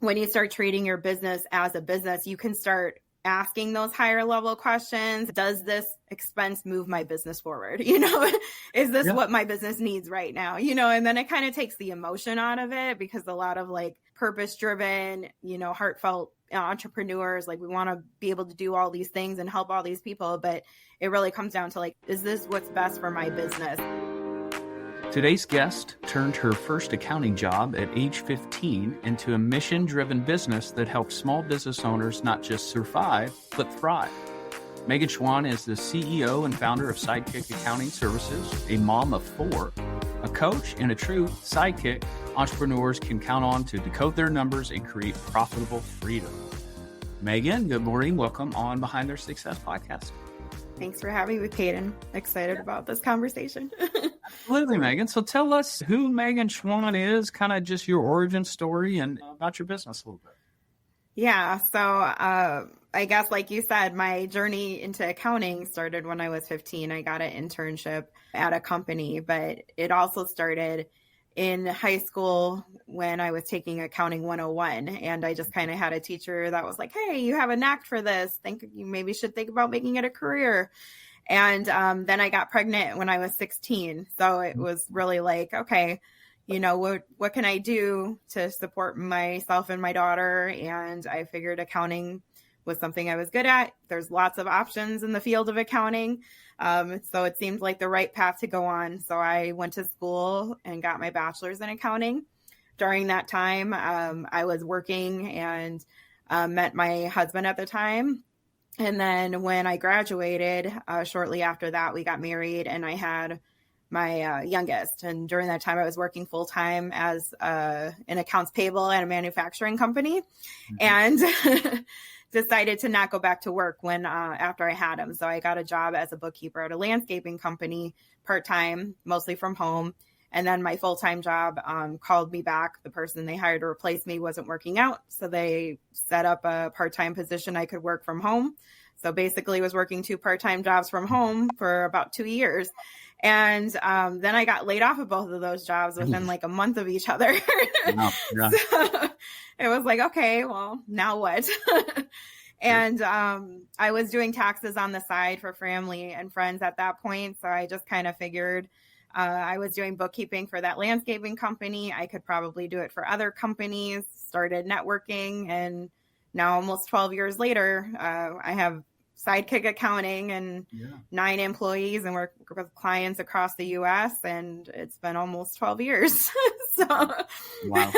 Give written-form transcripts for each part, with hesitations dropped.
when you start treating your business as a business, you can start asking those higher level questions. Does this expense move my business forward? Is this what my business needs right now? And then it kind of takes the emotion out of it, because a lot of like purpose driven, heartfelt entrepreneurs, like we want to be able to do all these things and help all these people. But it really comes down to like, is this what's best for my business? Today's guest turned her first accounting job at age 15 into a mission-driven business that helps small business owners not just survive, but thrive. Megan Schwan is the CEO and founder of Sidekick Accounting Services, a mom of 4, a coach, and a true sidekick entrepreneurs can count on to decode their numbers and create profitable freedom. Megan, good morning. Welcome on Behind Their Success podcast. Thanks for having me, Peyton. Excited about this conversation. Absolutely, Megan. So tell us who Megan Schwan is, kind of just your origin story and about your business a little bit. Yeah. So I guess, like you said, my journey into accounting started when I was 15. I got an internship at a company, but it also started in high school when I was taking accounting 101. And I just kind of had a teacher that was like, hey, you have a knack for this. Think you maybe should think about making it a career. And then I got pregnant when I was 16. So it was really like, okay, what can I do to support myself and my daughter? And I figured accounting was something I was good at. There's lots of options in the field of accounting. So it seemed like the right path to go on. So I went to school and got my bachelor's in accounting. During that time, I was working and met my husband at the time. And then when I graduated, shortly after that, we got married and I had my youngest. And during that time, I was working full time as an accounts payable at a manufacturing company, and decided to not go back to work when after I had him. So I got a job as a bookkeeper at a landscaping company, part time, mostly from home. And then my full time job called me back. The person they hired to replace me wasn't working out, so they set up a part time position I could work from home. So basically, was working 2 part time jobs from home for about 2 years. And then I got laid off of both of those jobs within like a month of each other. Yeah. So it was like, okay, well, now what? And I was doing taxes on the side for family and friends at that point. So I just kind of figured I was doing bookkeeping for that landscaping company. I could probably do it for other companies, started networking. And now almost 12 years later, I have Sidekick Accounting and 9 employees and work with clients across the U.S. And it's been almost 12 years. So. Wow.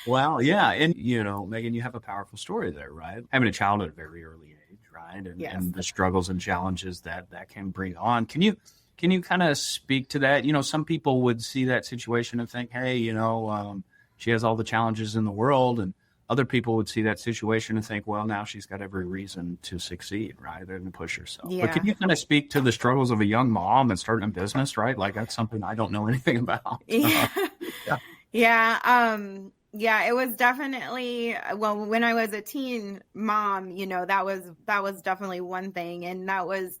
Well, yeah. And, Megan, you have a powerful story there, right? Having a child at a very early age, right? And, yes. And the struggles and challenges that can bring on. Can you kind of speak to that? Some people would see that situation and think, hey, she has all the challenges in the world, and other people would see that situation and think, well, now she's got every reason to succeed, right? And to push herself. Yeah. But can you kind of speak to the struggles of a young mom and starting a business, right? Like that's something I don't know anything about. Yeah. Yeah. Yeah, it was definitely, well, when I was a teen mom, that was definitely one thing. And that was,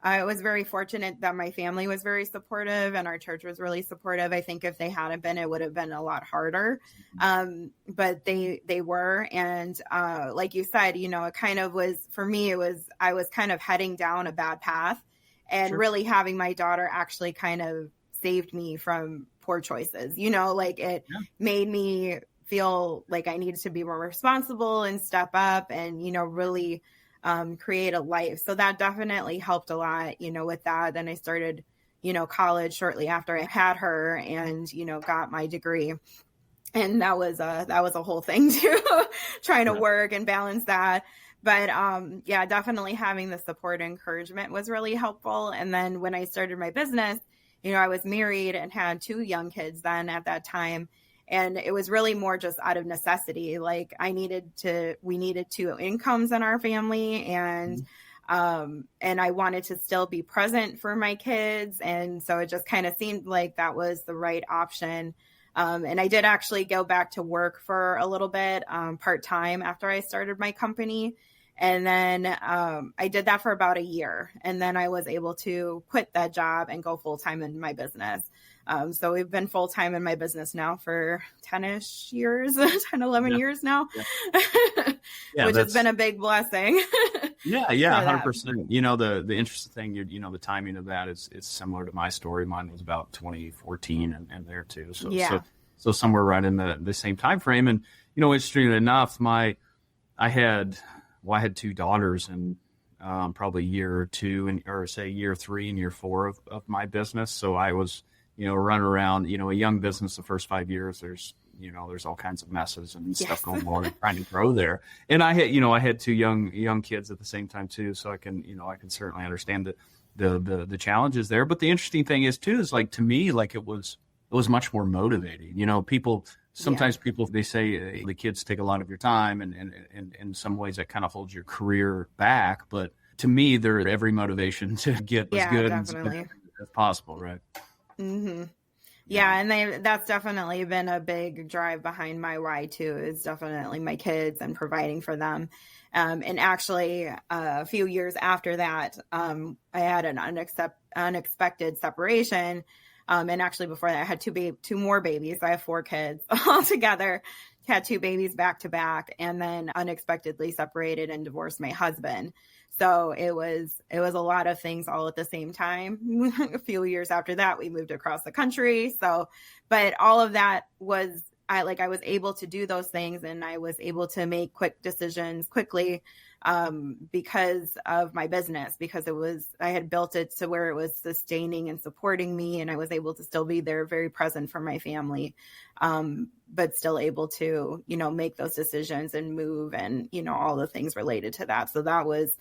I was very fortunate that my family was very supportive and our church was really supportive. I think if they hadn't been, it would have been a lot harder. But they were. And like you said, it kind of was, for me, I was kind of heading down a bad path, and really having my daughter actually kind of saved me from poor choices. Made me feel like I needed to be more responsible and step up and, really create a life. So that definitely helped a lot, with that. Then I started, college shortly after I had her and, got my degree. And that was a whole thing too, trying to work and balance that. But definitely having the support and encouragement was really helpful. And then when I started my business, I was married and had 2 young kids then at that time. And it was really more just out of necessity. Like we needed 2 incomes in our family, and I wanted to still be present for my kids. And so it just kind of seemed like that was the right option. And I did actually go back to work for a little bit, part-time after I started my company. And then I did that for about a year. And then I was able to quit that job and go full-time in my business. So we've been full-time in my business now for 10-ish years, 10, 11 years now, which has been a big blessing. Yeah, 100%. The interesting thing, the timing of that is similar to my story. Mine was about 2014 and there too. So somewhere right in the same time frame. And, interestingly enough, I had 2 daughters and probably year 2 or say year 3 and year 4 of my business. So I was, running around, a young business the first 5 years, there's all kinds of messes and stuff going on and trying to grow there. And I had 2 young kids at the same time too. So I can certainly understand the challenges there. But the interesting thing is too, is like, to me, like it was much more motivating. Sometimes people, they say the kids take a lot of your time and in some ways that kind of holds your career back. But to me, they're every motivation to get as good as possible. Right. Mm-hmm. Yeah. And that's definitely been a big drive behind my why too, is definitely my kids and providing for them. And actually a few years after that, I had an unexpected separation. And actually before that I had 2 more babies. I have 4 kids all together, had 2 babies back to back, and then unexpectedly separated and divorced my husband. So it was a lot of things all at the same time. A few years after that, we moved across the country. So, but all of that was, I was able to do those things, and I was able to make quick decisions quickly because of my business, because I had built it to where it was sustaining and supporting me, and I was able to still be there, very present for my family, but still able to, make those decisions and move and, all the things related to that. So that was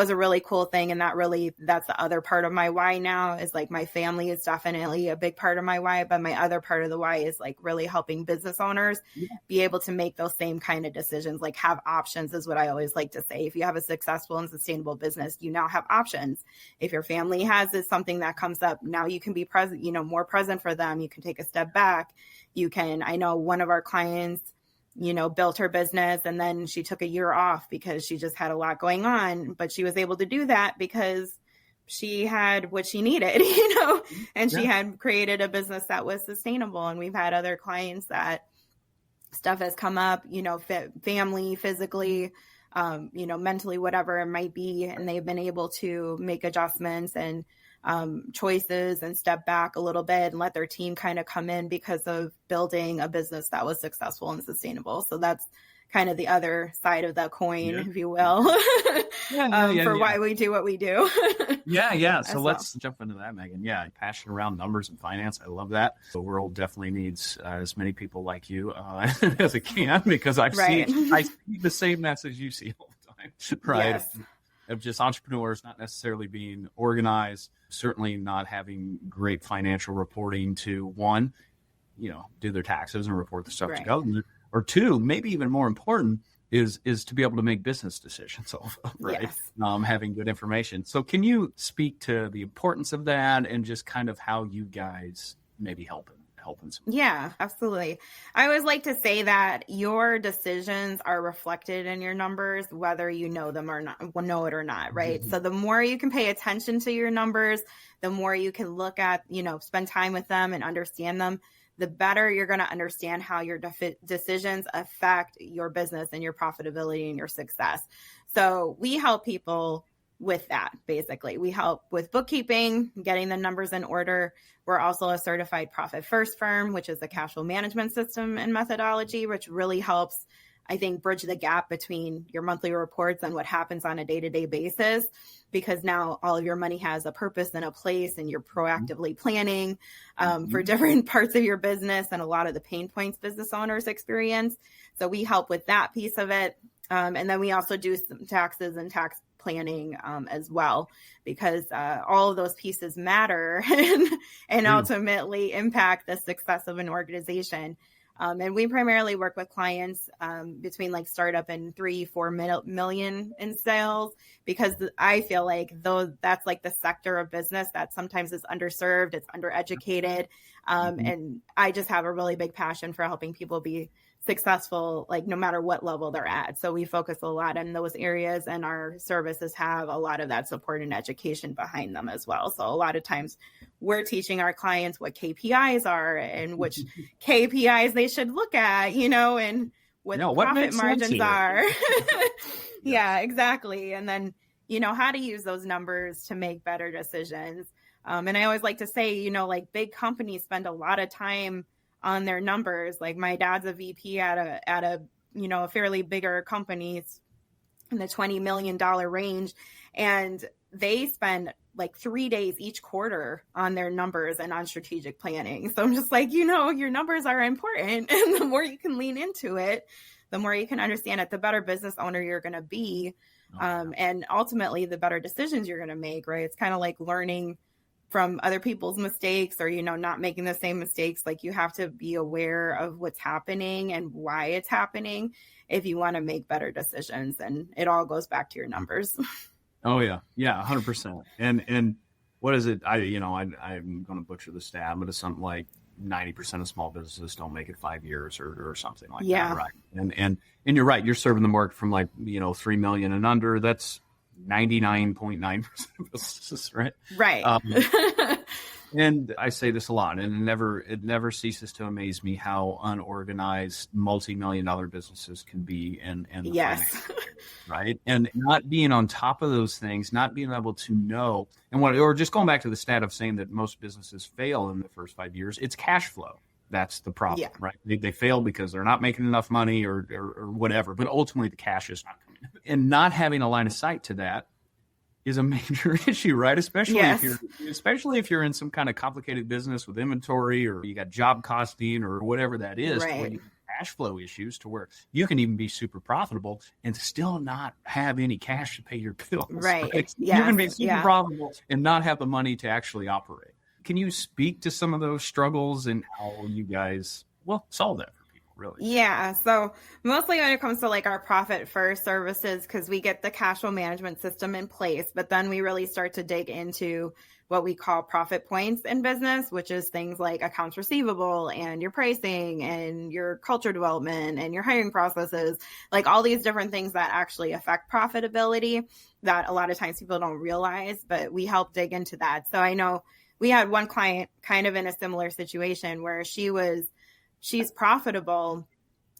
a really cool thing. And that's the other part of my why now, is like my family is definitely a big part of my why, but my other part of the why is like really helping business owners be able to make those same kind of decisions, like have options, is what I always like to say. If you have a successful and sustainable business, you now have options. If your family has something that comes up, now you can be present, more present for them. You can take a step back. I know one of our clients, built her business, and then she took a year off because she just had a lot going on, but she was able to do that because she had what she needed, and she had created a business that was sustainable. And we've had other clients that stuff has come up, family, physically, mentally, whatever it might be. And they've been able to make adjustments and choices and step back a little bit and let their team kind of come in because of building a business that was successful and sustainable. So that's kind of the other side of the coin, if you will, for why we do what we do. So let's jump into that, Megan. Yeah. Passion around numbers and finance. I love that. The world definitely needs as many people like you as it can, because I see the same message you see all the time. Right. Yes. Of just entrepreneurs not necessarily being organized, certainly not having great financial reporting to, one, do their taxes and report the stuff to government, or 2, maybe even more important, is to be able to make business decisions, right? Yes. Having good information. So can you speak to the importance of that and just kind of how you guys maybe helping? Yeah, absolutely. I always like to say that your decisions are reflected in your numbers, whether you know them or not, know it or not, right? Mm-hmm. So the more you can pay attention to your numbers, the more you can look at, spend time with them and understand them, the better you're going to understand how your decisions affect your business and your profitability and your success. So we help people with that. Basically, we help with bookkeeping, getting the numbers in order. We're also a certified profit first firm, which is a cash flow management system and methodology, which really helps, I think, bridge the gap between your monthly reports and what happens on a day-to-day basis, because now all of your money has a purpose and a place, and you're proactively planning for different parts of your business and a lot of the pain points business owners experience. So we help with that piece of it. And then we also do some taxes and tax planning as well, because all of those pieces matter and ultimately impact the success of an organization. And we primarily work with clients between like startup and 3-4 million in sales, because I feel like that's like the sector of business that sometimes is underserved, it's undereducated. And I just have a really big passion for helping people be successful, like no matter what level they're at. So we focus a lot in those areas, and our services have a lot of that support and education behind them as well. So a lot of times we're teaching our clients what KPIs are and which KPIs they should look at, and what profit margins are. Yeah, exactly. And then, how to use those numbers to make better decisions. And I always like to say, like big companies spend a lot of time on their numbers. Like my dad's a VP at a a fairly bigger company in the $20 million range. And they spend like 3 days each quarter on their numbers and on strategic planning. So I'm just like, your numbers are important. And the more you can lean into it, the more you can understand it, the better business owner you're going to be. And ultimately the better decisions you're going to make, right? It's kind of like learning from other people's mistakes or, not making the same mistakes. Like you have to be aware of what's happening and why it's happening if you want to make better decisions. And it all goes back to your numbers. Oh yeah. Yeah. 100%. And what is it? I'm going to butcher the stat, but it's something like 90% of small businesses don't make it 5 years or something like that. Right. And you're right. You're serving the market from 3 million and under. That's 99.9% of businesses, right? Right. And I say this a lot, and it never ceases to amaze me how unorganized multi-million-dollar businesses can be in the yes. Right? And not being on top of those things, not being able to know, or just going back to the stat of saying that most businesses fail in the first 5 years, it's cash flow. That's the problem, right? They fail because they're not making enough money or whatever, but ultimately the cash is not coming in. And not having a line of sight to that is a major issue, right? Especially if you're in some kind of complicated business with inventory or you got job costing or whatever that is, right. Where you have cash flow issues to where you can even be super profitable and still not have any cash to pay your bills. Right. You can be super profitable and not have the money to actually operate. Can you speak to some of those struggles and how you guys, solve that? Really? Yeah. So mostly when it comes to like our profit first services, because we get the cash flow management system in place, but then we really start to dig into what we call profit points in business, which is things like accounts receivable and your pricing and your culture development and your hiring processes, like all these different things that actually affect profitability that a lot of times people don't realize, but we help dig into that. So I know we had one client kind of in a similar situation where she's profitable,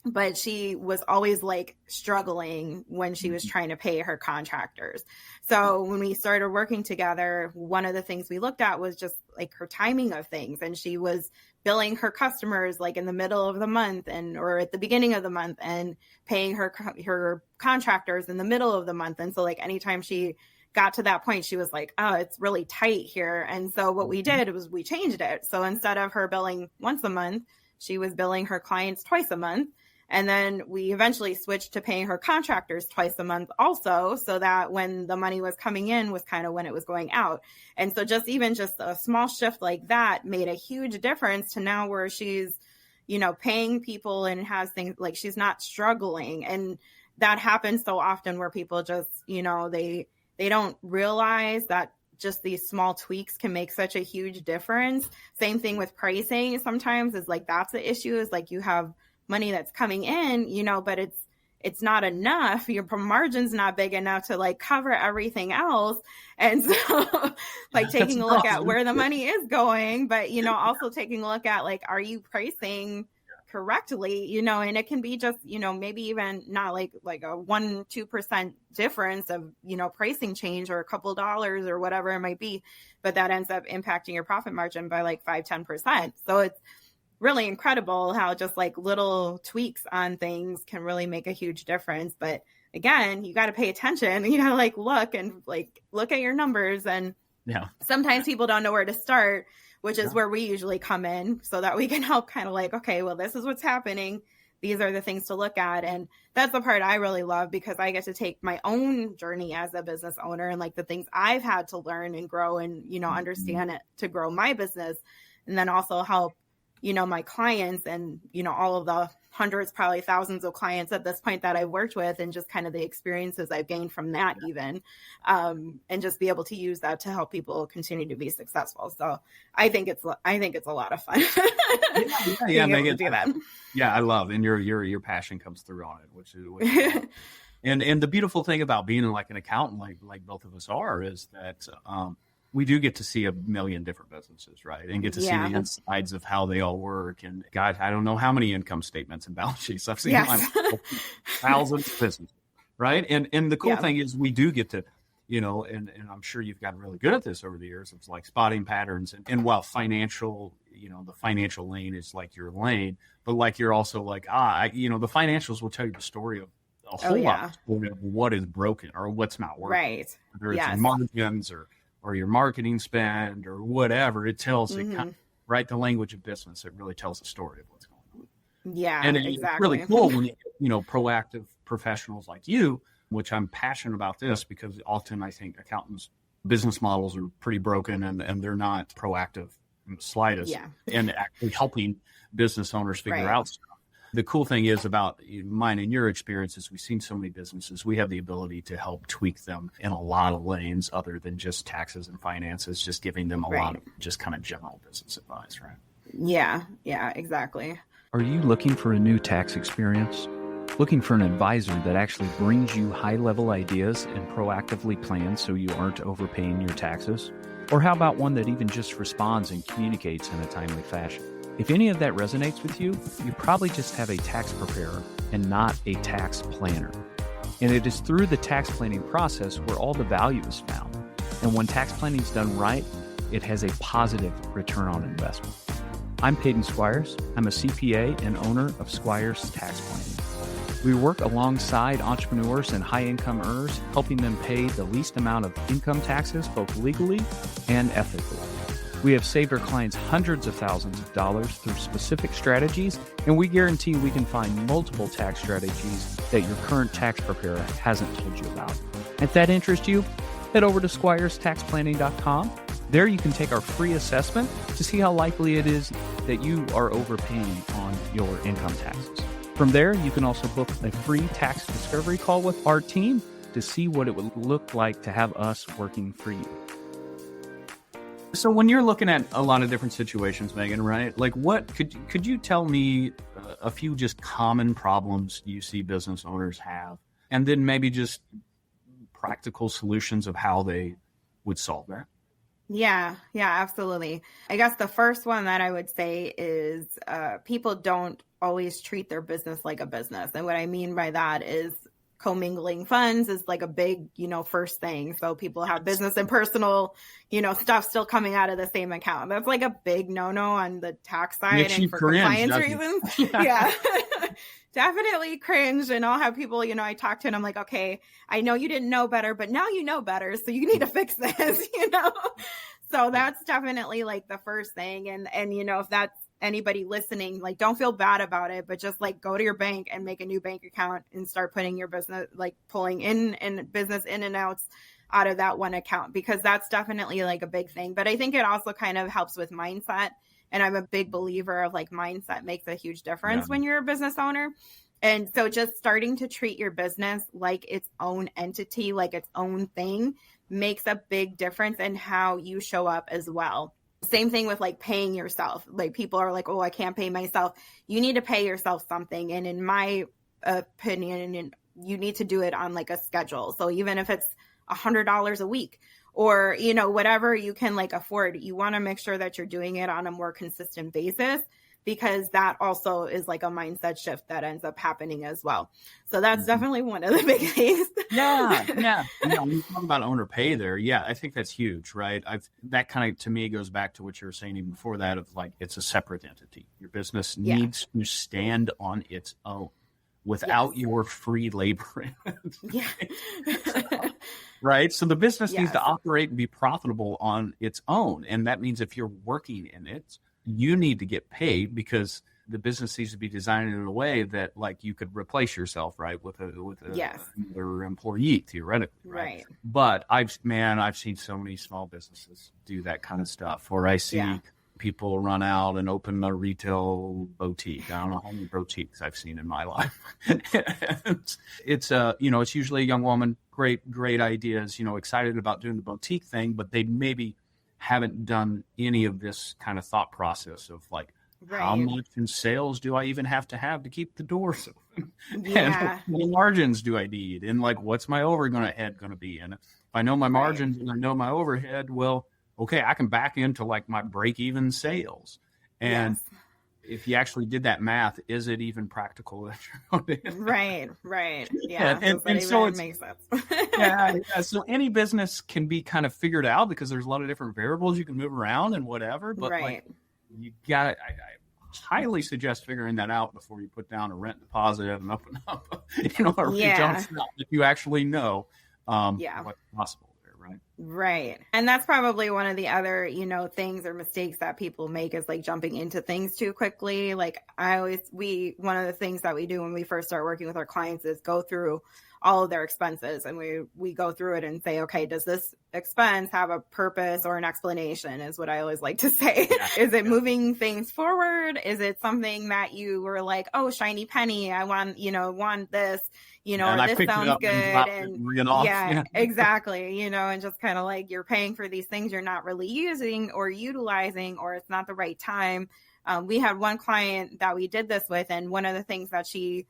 but she was always like struggling when she was trying to pay her contractors. So when we started working together, one of the things we looked at was just like her timing of things. And she was billing her customers like in the middle of the month or at the beginning of the month and paying her contractors in the middle of the month. And so like anytime she got to that point, she was like, oh, it's really tight here. And so what we did was we changed it. So instead of her billing once a month, she was billing her clients twice a month. And then we eventually switched to paying her contractors twice a month also, so that when the money was coming in was kind of when it was going out. And so just a small shift like that made a huge difference to now where she's, paying people and has things like she's not struggling. And that happens so often where people just, they don't realize that just these small tweaks can make such a huge difference. Same thing with pricing sometimes is like, that's the issue is like you have money that's coming in, but it's not enough. Your margin's not big enough to like cover everything else. And so like taking a look at where the money is going, but, also taking a look at like, are you pricing correctly, and it can be just, maybe even not like a 1-2% difference of, pricing change or a couple of dollars or whatever it might be, but that ends up impacting your profit margin by like 5-10%. So it's really incredible how just like little tweaks on things can really make a huge difference. But again, you got to pay attention. You got to like look at your numbers. And sometimes people don't know where to start, which is where we usually come in so that we can help kind of like, okay, well, this is what's happening. These are the things to look at. And that's the part I really love because I get to take my own journey as a business owner and like the things I've had to learn and grow and, understand it to grow my business. And then also help, my clients and, all of the hundreds, probably thousands of clients at this point that I've worked with and just kind of the experiences I've gained from that even, and just be able to use that to help people continue to be successful. So I think it's a lot of fun. Megan, do that. Yeah, I love, and your passion comes through on it, which is and the beautiful thing about being like an accountant, like both of us are, is that we do get to see a million different businesses, right? And get to see the insides of how they all work. And God, I don't know how many income statements and balance sheets I've seen thousands of businesses, right? And the cool thing is we do get to, and I'm sure you've gotten really good at this over the years. It's like spotting patterns. And while financial, the financial lane is like your lane, but like you're also like, the financials will tell you the story of a whole lot of what is broken or what's not working. Right. Whether it's in margins or your marketing spend or whatever, it tells it kind of, right, the language of business. It really tells the story of what's going on. Yeah, and it's really cool when proactive professionals like you, which I'm passionate about this because often I think accountants' business models are pretty broken and they're not proactive in the slightest and actually helping business owners figure out stuff. The cool thing is about mine and your experiences, we've seen so many businesses, we have the ability to help tweak them in a lot of lanes other than just taxes and finances, just giving them a lot of just kind of general business advice, right? Yeah, exactly. Are you looking for a new tax experience? Looking for an advisor that actually brings you high-level ideas and proactively plans so you aren't overpaying your taxes? Or how about one that even just responds and communicates in a timely fashion? If any of that resonates with you, you probably just have a tax preparer and not a tax planner. And it is through the tax planning process where all the value is found. And when tax planning is done right, it has a positive return on investment. I'm Peyton Squires. I'm a CPA and owner of Squires Tax Planning. We work alongside entrepreneurs and high-income earners, helping them pay the least amount of income taxes, both legally and ethically. We have saved our clients hundreds of thousands of dollars through specific strategies, and we guarantee we can find multiple tax strategies that your current tax preparer hasn't told you about. If that interests you, head over to squirestaxplanning.com. There you can take our free assessment to see how likely it is that you are overpaying on your income taxes. From there, you can also book a free tax discovery call with our team to see what it would look like to have us working for you. So when you're looking at a lot of different situations, Megan, right? Like what could you tell me a few just common problems you see business owners have, and then maybe just practical solutions of how they would solve that? Yeah, absolutely. I guess the first one that I would say is people don't always treat their business like a business. And what I mean by that is commingling funds is like a big, first thing. So people have business and personal, stuff still coming out of the same account. That's like a big no-no on the tax side and for compliance reasons. Yeah. Definitely cringe. And I'll have people, I talk to and I'm like, okay, I know you didn't know better, but now you know better. So you need to fix this, So that's definitely like the first thing. And if that's anybody listening, like, don't feel bad about it, but just like go to your bank and make a new bank account and start putting your business, like pulling in and business in and outs out of that one account, because that's definitely like a big thing. But I think it also kind of helps with mindset. And I'm a big believer of like mindset makes a huge difference when you're a business owner. And so just starting to treat your business like its own entity, like its own thing, makes a big difference in how you show up as well. Same thing with like paying yourself. Like people are like, oh, I can't pay myself. You need to pay yourself something. And in my opinion, you need to do it on like a schedule. So even if it's $100 a week or, whatever you can like afford, you want to make sure that you're doing it on a more consistent basis, because that also is like a mindset shift that ends up happening as well. So that's definitely one of the big things. Yeah. When you talk about owner pay there, I think that's huge, right? That kind of, to me, goes back to what you were saying even before that of like, it's a separate entity. Your business needs to stand on its own without your free labor. Right? So the business needs to operate and be profitable on its own. And that means if you're working in it, you need to get paid, because the business needs to be designed in a way that like you could replace yourself, right, with another employee theoretically, right? But I've seen so many small businesses do that kind of stuff, or I see people run out and open a retail boutique. I don't know how many boutiques I've seen in my life. It's it's usually a young woman, great ideas, excited about doing the boutique thing, but they maybe haven't done any of this kind of thought process of like, how much in sales do I even have to keep the doors open? And what margins do I need? And like, what's my overhead going to be? And if I know my margins and I know my overhead, well, okay, I can back into like my break even sales. And if you actually did that math, is it even practical? Right. Yeah. And so it makes sense. yeah. So any business can be kind of figured out because there's a lot of different variables you can move around and whatever. But like you got I highly suggest figuring that out before you put down a rent deposit and open up, a retail shop if you actually know what's possible. Right. And that's probably one of the other, things or mistakes that people make is like jumping into things too quickly. Like one of the things that we do when we first start working with our clients is go through all of their expenses, and we go through it and say, okay, does this expense have a purpose or an explanation, is what I always like to say. Is it moving things forward? Is it something that you were like, oh, shiny penny, I want this, or this sounds good. And exactly, and just kind of like you're paying for these things you're not really using or utilizing, or it's not the right time. We had one client that we did this with, and one of the things that she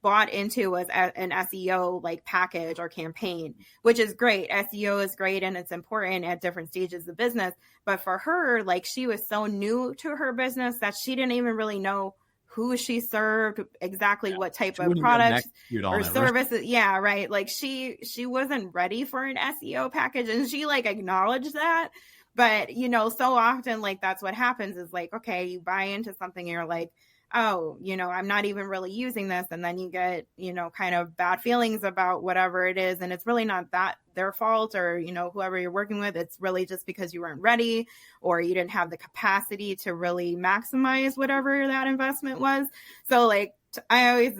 bought into was an SEO like package or campaign, which is great. SEO is great and it's important at different stages of business. But for her, like she was so new to her business that she didn't even really know who she served, exactly what type of products or services. Yeah, right. Like she wasn't ready for an SEO package, and she like acknowledged that. But, so often like that's what happens is like, okay, you buy into something and you're like, oh, I'm not even really using this. And then you get, kind of bad feelings about whatever it is. And it's really not that their fault or, whoever you're working with. It's really just because you weren't ready or you didn't have the capacity to really maximize whatever that investment was. So like, I always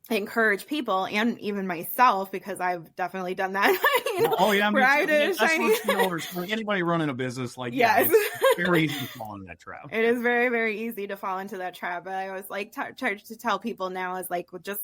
encourage people, and even myself, because I've definitely done that. Anybody running a business, like, it's very easy to fall into that trap. It is very, very easy to fall into that trap. But I always like try to tell people now is like, just,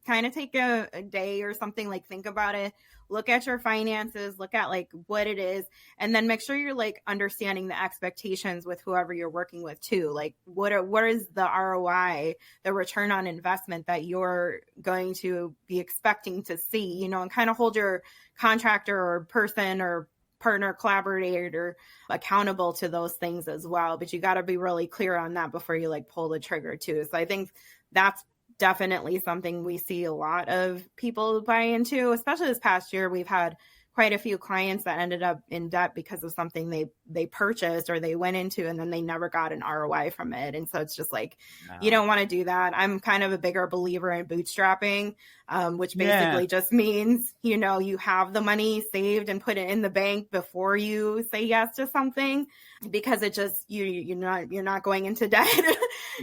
kind of take a day or something, like think about it, look at your finances, look at like what it is, and then make sure you're like understanding the expectations with whoever you're working with too. Like what is the ROI, the return on investment that you're going to be expecting to see, and kind of hold your contractor or person or partner, collaborator accountable to those things as well. But you got to be really clear on that before you like pull the trigger too. So I think that's definitely something we see a lot of people buy into, especially this past year. We've had quite a few clients that ended up in debt because of something they purchased or they went into, and then they never got an ROI from it. And so it's just like, you don't want to do that. I'm kind of a bigger believer in bootstrapping, which basically just means, you have the money saved and put it in the bank before you say yes to something, because it just, you're not going into debt.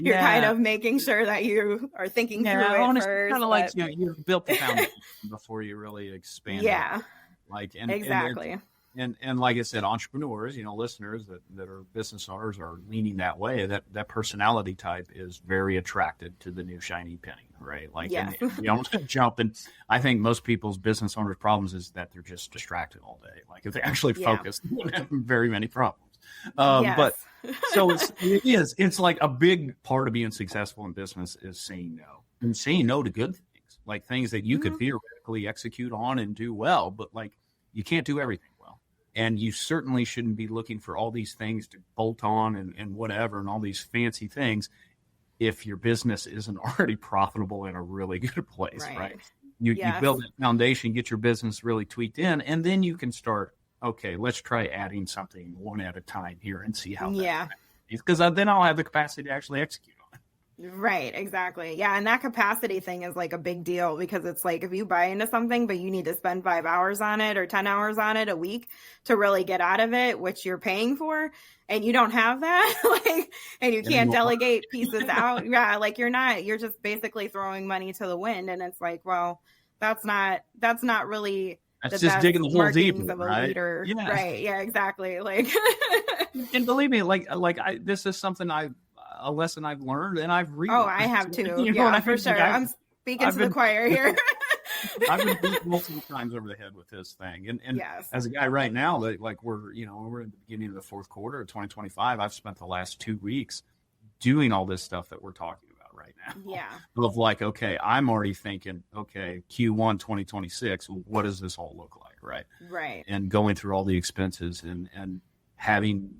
You're kind of making sure that you are thinking through it first. Kind of like, you built the foundation before you really expand it. Like, exactly. And like I said, entrepreneurs, listeners that are business owners are leaning that way. That personality type is very attracted to the new shiny penny, right? Like, and you don't jump. And I think most people's business owners' problems is that they're just distracted all day. Like if they actually focus, they wouldn't have very many problems. But so it's like a big part of being successful in business is saying no, and saying no to good things, like things that you could theoretically execute on and do well, but like you can't do everything well. And you certainly shouldn't be looking for all these things to bolt on and whatever, and all these fancy things if your business isn't already profitable in a really good place, right? You build that foundation, get your business really tweaked in, and then you can start, okay, let's try adding something one at a time here and see how because then I'll have the capacity to actually execute on it. Right, exactly. Yeah, and that capacity thing is like a big deal, because it's like if you buy into something but you need to spend 5 hours on it or 10 hours on it a week to really get out of it, which you're paying for, and you don't have that, and you can't delegate pieces out. Like you're just basically throwing money to the wind, and it's like, well, that's not really that's just digging the hole deeper, of a leader. Yeah. Right. Yeah, exactly. Like, and believe me, this is something a lesson I've learned, and I've read. Oh, I have too. For sure. I'm speaking to the choir here. I've been beat multiple times over the head with this thing. And as a guy right now, like we're in the beginning of the fourth quarter of 2025. I've spent the last 2 weeks doing all this stuff that we're talking about right now. Yeah. Of like, okay, I'm already thinking, okay, Q1 2026, what does this all look like? Right. Right. And going through all the expenses and having,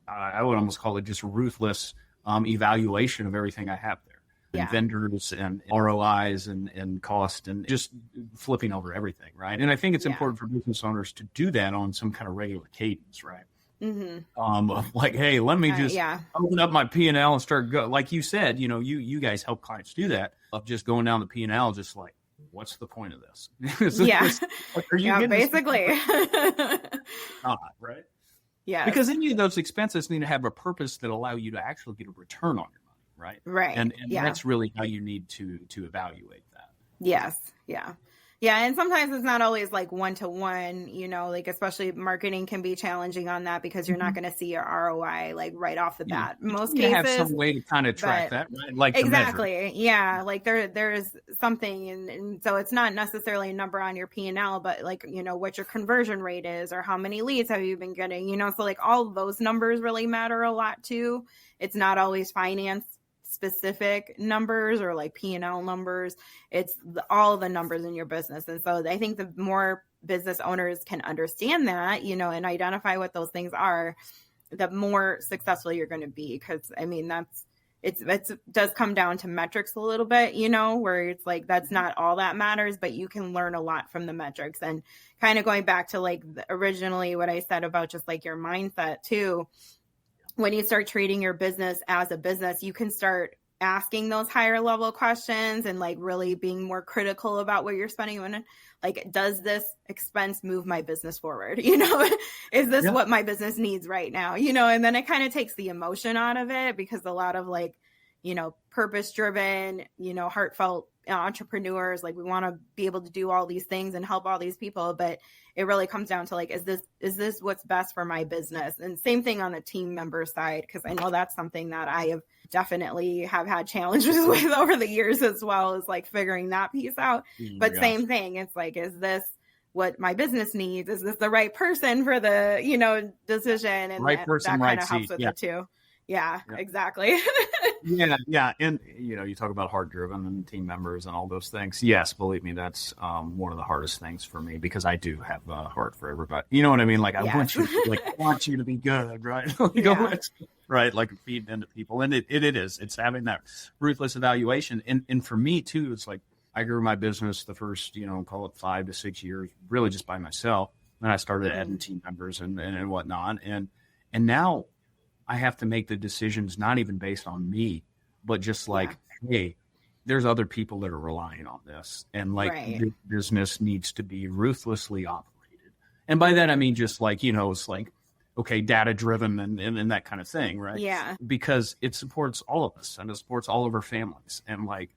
I would almost call it just ruthless evaluation of everything I have there. And vendors and ROIs and cost and just flipping over everything, right? And I think it's important for business owners to do that on some kind of regular cadence, right? Like, hey, let me just open up my P&L and start like you said, you guys help clients do that, of just going down the P&L, just like, what's the point of this? Are you basically. Right? Yeah. Because any of those expenses need to have a purpose that allow you to actually get a return on your money, right? Right. And that's really how you need to evaluate that. Yes. Yeah. Yeah. And sometimes it's not always like one-to-one, like especially marketing can be challenging on that because you're not going to see your ROI like right off the bat. Most cases have some way to kind of track that, right? Like exactly. Yeah. Like there's something. And so it's not necessarily a number on your P&L, but like, what your conversion rate is or how many leads have you been getting, so like all of those numbers really matter a lot too. It's not always finance specific numbers or like P&L numbers. It's all the numbers in your business. And so I think the more business owners can understand that, and identify what those things are, the more successful you're going to be. Because I mean, it does come down to metrics a little bit, where it's like, that's not all that matters, but you can learn a lot from the metrics. And kind of going back to like originally what I said about just like your mindset too, when you start treating your business as a business, you can start asking those higher level questions and like really being more critical about what you're spending on. Like, does this expense move my business forward? Is this what my business needs right now? And then it kind of takes the emotion out of it, because a lot of like, purpose driven, heartfelt entrepreneurs, like we want to be able to do all these things and help all these people, but it really comes down to like, is this what's best for my business? And same thing on the team member side, because I know that's something that I have definitely have had challenges with over the years as well, as like figuring that piece out. But same thing, it's like, is this what my business needs? Is this the right person for the decision? And right person, that right kind of helps with it too. Yeah, exactly. Yeah. And, you talk about heart driven and team members and all those things. Yes, believe me, that's one of the hardest things for me, because I do have a heart for everybody. You know what I mean? Like, I want you to be good, right? Right. Like feeding into people. And it is. It's having that ruthless evaluation. And for me, too, it's like I grew my business the first, call it 5 to 6 years, really just by myself. Then I started adding team members and whatnot. And now I have to make the decisions not even based on me, but just like, hey, there's other people that are relying on this. And like the business needs to be ruthlessly operated. And by that, I mean, just like, it's like, okay, data driven and that kind of thing. Right. Yeah. Because it supports all of us and it supports all of our families. And like,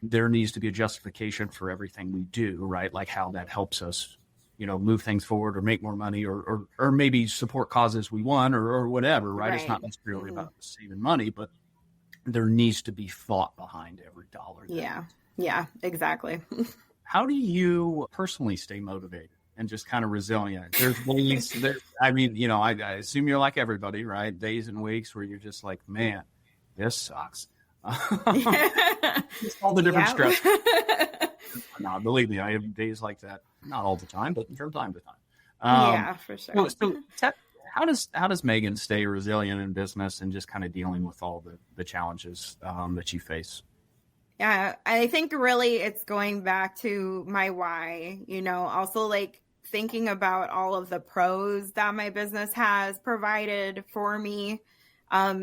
there needs to be a justification for everything we do, right? Like how that helps us, move things forward or make more money or maybe support causes we want or whatever, right? It's not necessarily about saving money, but there needs to be thought behind every dollar. Yeah, exactly. How do you personally stay motivated and just kind of resilient? There's ways I assume you're like everybody, right? Days and weeks where you're just like, man, this sucks. Just all the different stress. No, believe me, I have days like that. Not all the time, but from time to time. For sure. So how does Megan stay resilient in business and just kind of dealing with all the challenges that you face? Yeah, I think really it's going back to my why, also like thinking about all of the pros that my business has provided for me.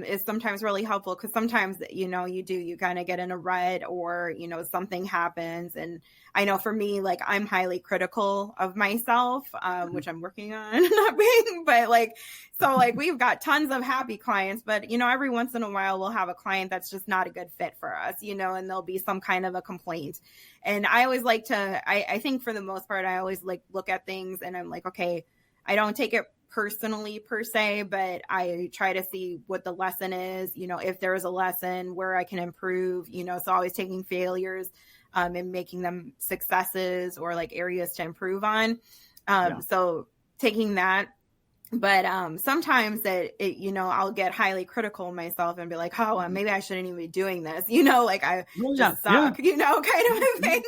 Is sometimes really helpful, because sometimes, you kind of get in a rut or, something happens. And I know for me, like I'm highly critical of myself, which I'm working on not being, but like, so like we've got tons of happy clients, but every once in a while we'll have a client that's just not a good fit for us, and there'll be some kind of a complaint. And I always like to, I think for the most part, I always like look at things and I'm like, okay, I don't take it personally per se, but I try to see what the lesson is, if there is a lesson where I can improve, so always taking failures and making them successes or like areas to improve on. So taking that, but sometimes I'll get highly critical of myself and be like, oh, maybe I shouldn't even be doing this, like I just suck, kind of a thing.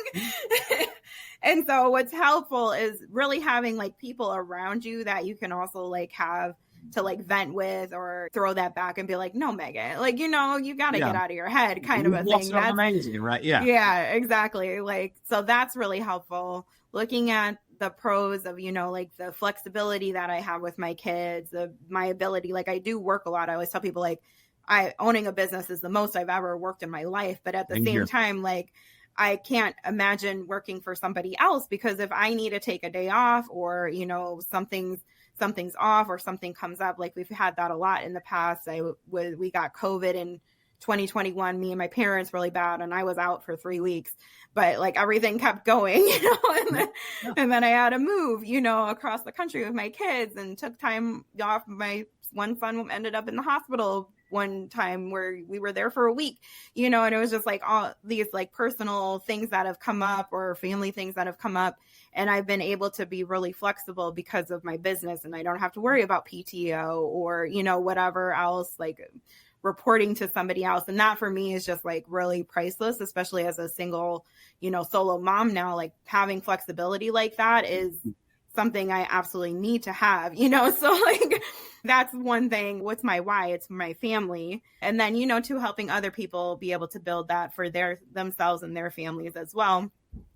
And so what's helpful is really having like people around you that you can also like have to like vent with or throw that back and be like, no, Megan, like, you know, you got to get out of your head kind of a thing. That's amazing, right? Yeah. Yeah, exactly. Like, so that's really helpful. Looking at the pros of, you know, like the flexibility that I have with my kids, my ability, like I do work a lot. I always tell people like owning a business is the most I've ever worked in my life. But at the same time, like I can't imagine working for somebody else, because if I need to take a day off or, you know, something's off or something comes up, like we've had that a lot in the past. We got COVID in 2021, me and my parents really bad, and I was out for 3 weeks, but like everything kept going, you know, and then I had to move, you know, across the country with my kids and took time off. My one son ended up in the hospital one time where we were there for a week, you know, and it was just like all these like personal things that have come up or family things that have come up. And I've been able to be really flexible because of my business, and I don't have to worry about PTO or, you know, whatever else, like reporting to somebody else. And that for me is just like really priceless, especially as a single, you know, solo mom now. Like having flexibility like that is something I absolutely need to have, you know. So like that's one thing. What's my why? It's my family. And then, you know, to helping other people be able to build that for themselves and their families as well.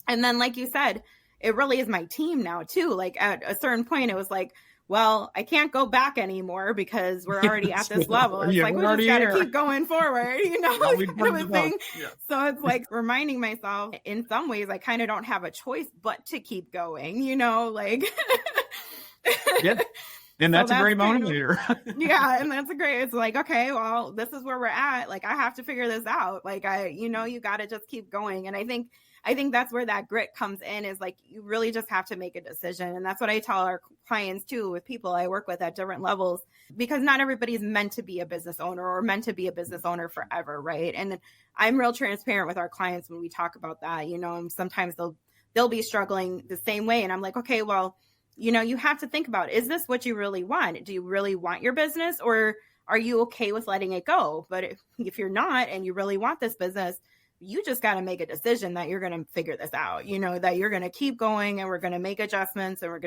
And then, like you said, it really is my team now too. Like at a certain point, it was like, well, I can't go back anymore because we're already at this level. It's like, we just got to keep going forward, you know, kind of a thing. Yeah. So it's like reminding myself in some ways, I kind of don't have a choice but to keep going, you know, like. Yeah. And that's a great motivator. Yeah. And that's it's like, okay, well, this is where we're at. Like, I have to figure this out. Like, you know, you got to just keep going. And I think that's where that grit comes in, is like, you really just have to make a decision. And that's what I tell our clients too, with people I work with at different levels, because not everybody's meant to be a business owner or meant to be a business owner forever. Right. And I'm real transparent with our clients when we talk about that, you know, and sometimes they'll be struggling the same way. And I'm like, okay, well, you know, you have to think about, is this what you really want? Do you really want your business, or are you okay with letting it go? But if you're not, and you really want this business, you just got to make a decision that you're going to figure this out, you know, that you're going to keep going, and we're going to make adjustments, and we're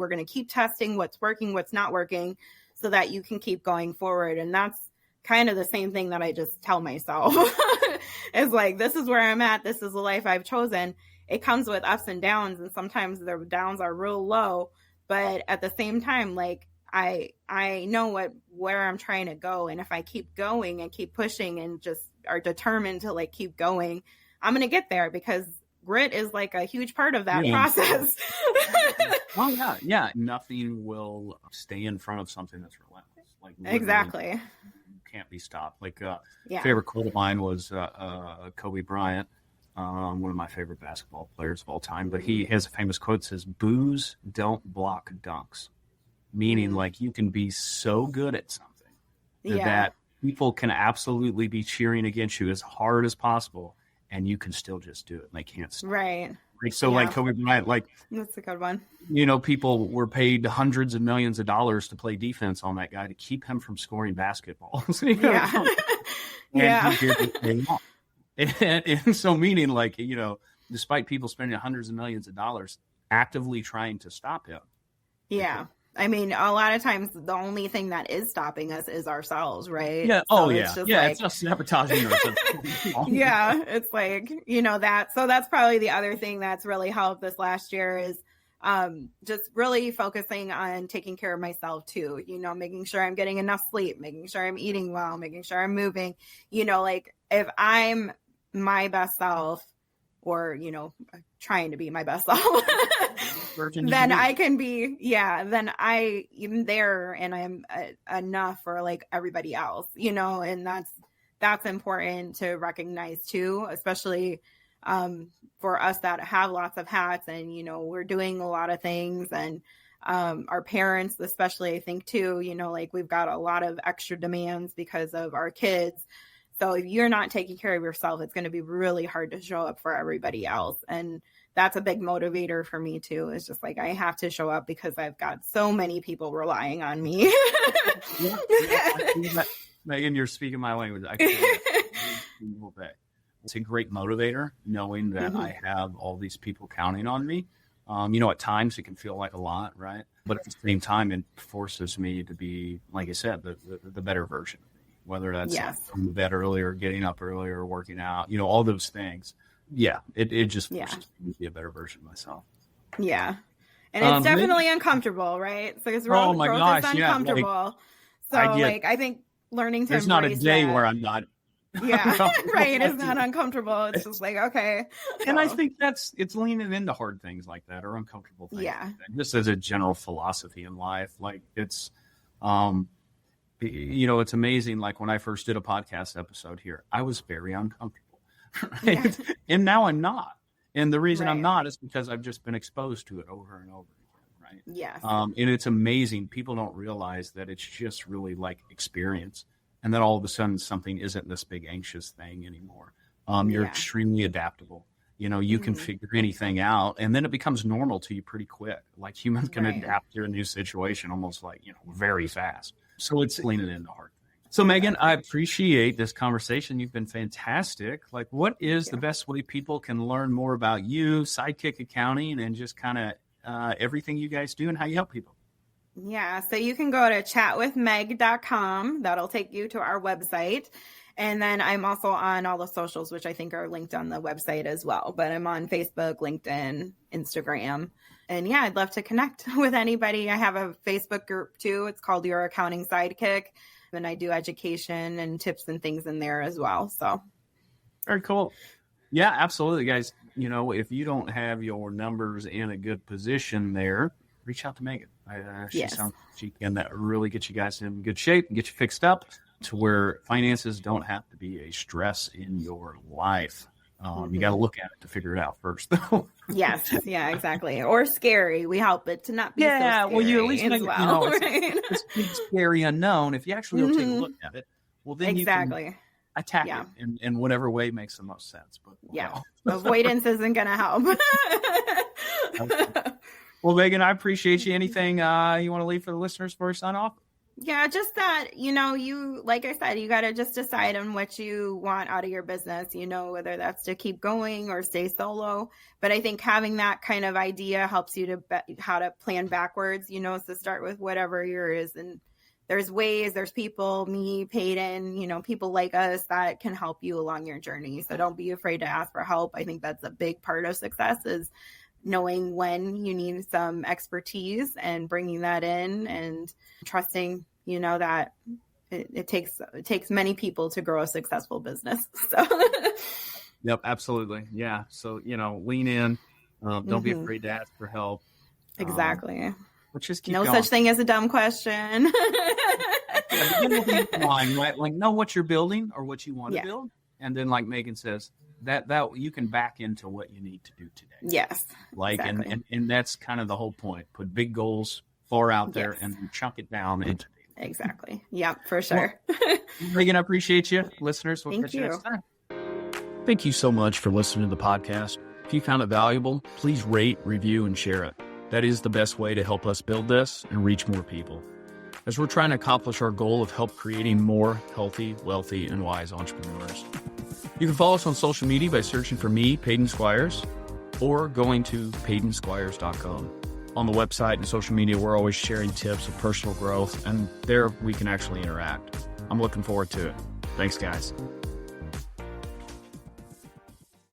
going to keep testing what's working, what's not working, so that you can keep going forward. And that's kind of the same thing that I just tell myself. It's like, this is where I'm at. This is the life I've chosen. It comes with ups and downs, and sometimes the downs are real low, but at the same time, like I know where I'm trying to go. And if I keep going and keep pushing and just are determined to like keep going, I'm going to get there, because grit is like a huge part of that process. Well, yeah. Yeah. Nothing will stay in front of something that's relentless. Like exactly. Can't be stopped. Like favorite quote of mine was Kobe Bryant, one of my favorite basketball players of all time. But he has a famous quote that says, "Boos don't block dunks." Meaning like you can be so good at something that people can absolutely be cheering against you as hard as possible, and you can still just do it, and they can't stop. Right. So like Kobe Bryant, like that's a good one. You know, people were paid hundreds of millions of dollars to play defense on that guy to keep him from scoring basketballs. He did it. And so meaning like, you know, despite people spending hundreds of millions of dollars actively trying to stop him. Yeah. I mean, a lot of times the only thing that is stopping us is ourselves, right? Yeah. So it's just sabotaging ourselves. Yeah. It's like, you know, so that's probably the other thing that's really helped this last year is just really focusing on taking care of myself too, you know, making sure I'm getting enough sleep, making sure I'm eating well, making sure I'm moving, you know, like if I'm my best self, or, you know, trying to be my best self, then I can be, then I am there and I'm enough for like everybody else, you know, and that's important to recognize too, especially for us that have lots of hats and, you know, we're doing a lot of things, and our parents, especially, I think too, you know, like we've got a lot of extra demands because of our kids. So if you're not taking care of yourself, it's going to be really hard to show up for everybody else. And that's a big motivator for me too. It's just like, I have to show up because I've got so many people relying on me. Megan, you're speaking my language. It's a great motivator knowing that I have all these people counting on me. At times it can feel like a lot, right? But at the same time, it forces me to be, like I said, the better version of me, whether that's Yes. like going to bed earlier, getting up earlier, working out, all those things. Yeah, it just forces me to be a better version of myself. Yeah. And it's definitely uncomfortable, right? So because growth is uncomfortable. I think learning to there's not a day where I'm not. Yeah, right. It's not uncomfortable. It's just like, okay. And I think it's leaning into hard things like that or uncomfortable things. Yeah. Like that. Just as a general philosophy in life, like it's, it's amazing. Like when I first did a podcast episode here, I was very uncomfortable, right? Yeah. And now I'm not. And the reason I'm not is because I've just been exposed to it over and over again, right? Yes. And it's amazing. People don't realize that it's just really like experience. And then all of a sudden something isn't this big anxious thing anymore. You're extremely adaptable. You can figure anything out, and then it becomes normal to you pretty quick. Like humans can adapt to a new situation almost like, very fast. So it's leaning into hard. So, Megan, I appreciate this conversation. You've been fantastic. Like, what is the best way people can learn more about you, Sidekick Accounting, and just kind of everything you guys do and how you help people? Yeah, so you can go to chatwithmeg.com. That'll take you to our website. And then I'm also on all the socials, which I think are linked on the website as well. But I'm on Facebook, LinkedIn, Instagram. And yeah, I'd love to connect with anybody. I have a Facebook group too. It's called Your Accounting Sidekick. And I do education and tips and things in there as well. So very cool. Yeah, absolutely, guys. If you don't have your numbers in a good position there, reach out to Megan. She can really get you guys in good shape and get you fixed up to where finances don't have to be a stress in your life. You got to look at it to figure it out first, though. Yes. Yeah, exactly. Or scary. We help it to not be so scary. Well, you at least make right? it's scary unknown. If you actually take a look at it, well, then you can attack it in whatever way makes the most sense. But avoidance isn't going to help. Well, Megan, I appreciate you. Anything you want to leave for the listeners before we sign off? Yeah, just that, you, like I said, you got to just decide on what you want out of your business, whether that's to keep going or stay solo. But I think having that kind of idea helps you how to plan backwards, so start with whatever yours. And there's ways, there's people, me, Peyton, people like us that can help you along your journey. So don't be afraid to ask for help. I think that's a big part of success is knowing when you need some expertise and bringing that in and trusting, that it takes many people to grow a successful business. So. Yep, absolutely. Yeah. So, lean in. Don't be afraid to ask for help. Exactly. Just keep no going. Such thing as a dumb question. Right? Like know what you're building or what you want to build. And then like Megan says, that you can back into what you need to do today. Yes. Exactly. and that's kind of the whole point. Put big goals far out there and chunk it down into exactly. Yep, for sure. Well, Megan, I appreciate you. Listeners, we'll catch you next time. Thank you so much for listening to the podcast. If you found it valuable, please rate, review, and share it. That is the best way to help us build this and reach more people. As we're trying to accomplish our goal of help creating more healthy, wealthy, and wise entrepreneurs. You can follow us on social media by searching for me, Peyton Squires, or going to PeytonSquires.com. On the website and social media, we're always sharing tips of personal growth, and there we can actually interact. I'm looking forward to it. Thanks, guys.